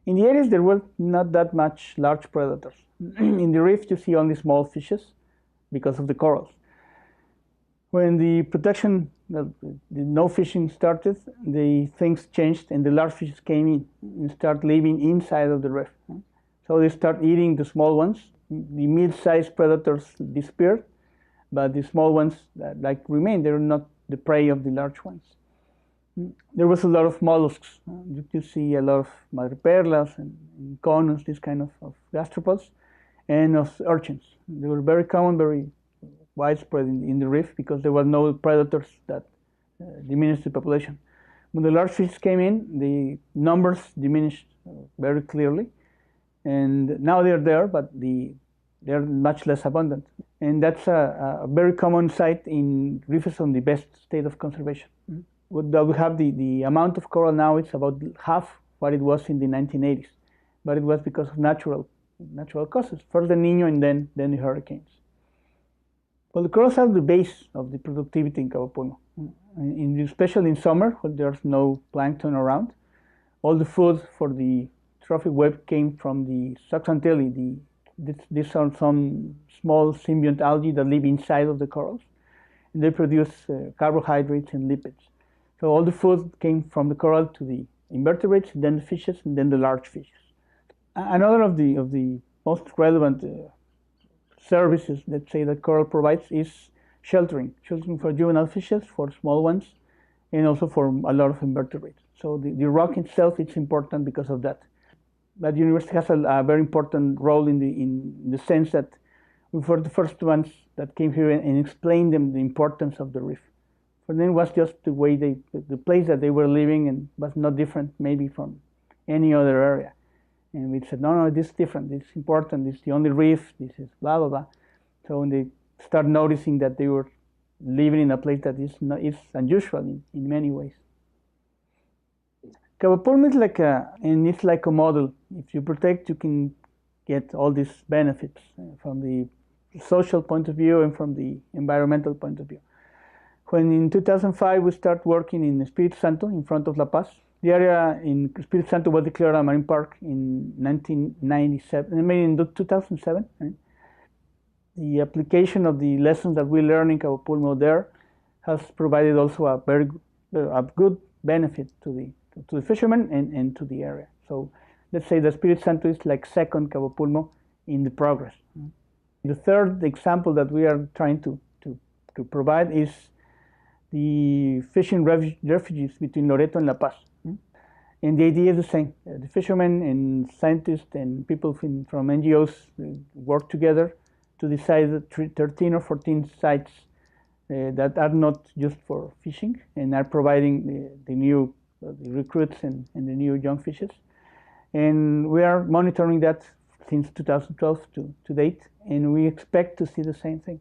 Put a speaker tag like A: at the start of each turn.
A: In the areas there were not that much large predators. In the reef you see only small fishes because of the corals. When the protection, the no fishing started, the things changed and the large fishes came in and start living inside of the reef. So they start eating the small ones. The mid-sized predators disappeared, but the small ones like remain. They're not the prey of the large ones. There was a lot of mollusks. You see a lot of madreperlas and conus, this kind of gastropods, and of urchins. They were very common, very widespread in the reef because there were no predators that diminished the population. When the large fish came in, the numbers diminished very clearly, and now they're there, but they're much less abundant. And that's a very common sight in reefs on the best state of conservation. We have the amount of coral now is about half what it was in the 1980s, but it was because of natural causes. First the Niño and then the hurricanes. Well, the corals are the base of the productivity in Cabo Pulmo, especially in summer when there's no plankton around. All the food for the trophic web came from the Zooxanthellae. These are some small symbiont algae that live inside of the corals, and they produce carbohydrates and lipids. So all the food came from the coral to the invertebrates, and then the fishes, and then the large fishes. Another of the most relevant services, let's say, that coral provides is sheltering for juvenile fishes, for small ones, and also for a lot of invertebrates. So the rock itself is important because of that. But the university has a very important role in the sense that we were the first ones that came here and explained them the importance of the reef. For them, it was just the way the place that they were living, and was not different maybe from any other area. And we said, no, this is different, this is important, this is the only reef, this is blah, blah, blah. So when they start noticing that they were living in a place that is unusual in many ways. Cabo Pulmo is like a model. If you protect, you can get all these benefits from the social point of view and from the environmental point of view. When in 2005 we started working in Espiritu Santo in front of La Paz, the area in Espiritu Santo was declared a marine park in 1997, I mean in 2007. Right? The application of the lessons that we learned in Cabo Pulmo there has provided also a very good benefit to the fishermen and to the area. So let's say the Espiritu Santo is like second Cabo Pulmo in the progress. The third example that we are trying to provide is the fishing refuges between Loreto and La Paz. And the idea is the same. The fishermen and scientists and people from NGOs work together to decide 13 or 14 sites that are not just for fishing and are providing the recruits and the new young fishes. And we are monitoring that since 2012 to date, and we expect to see the same thing.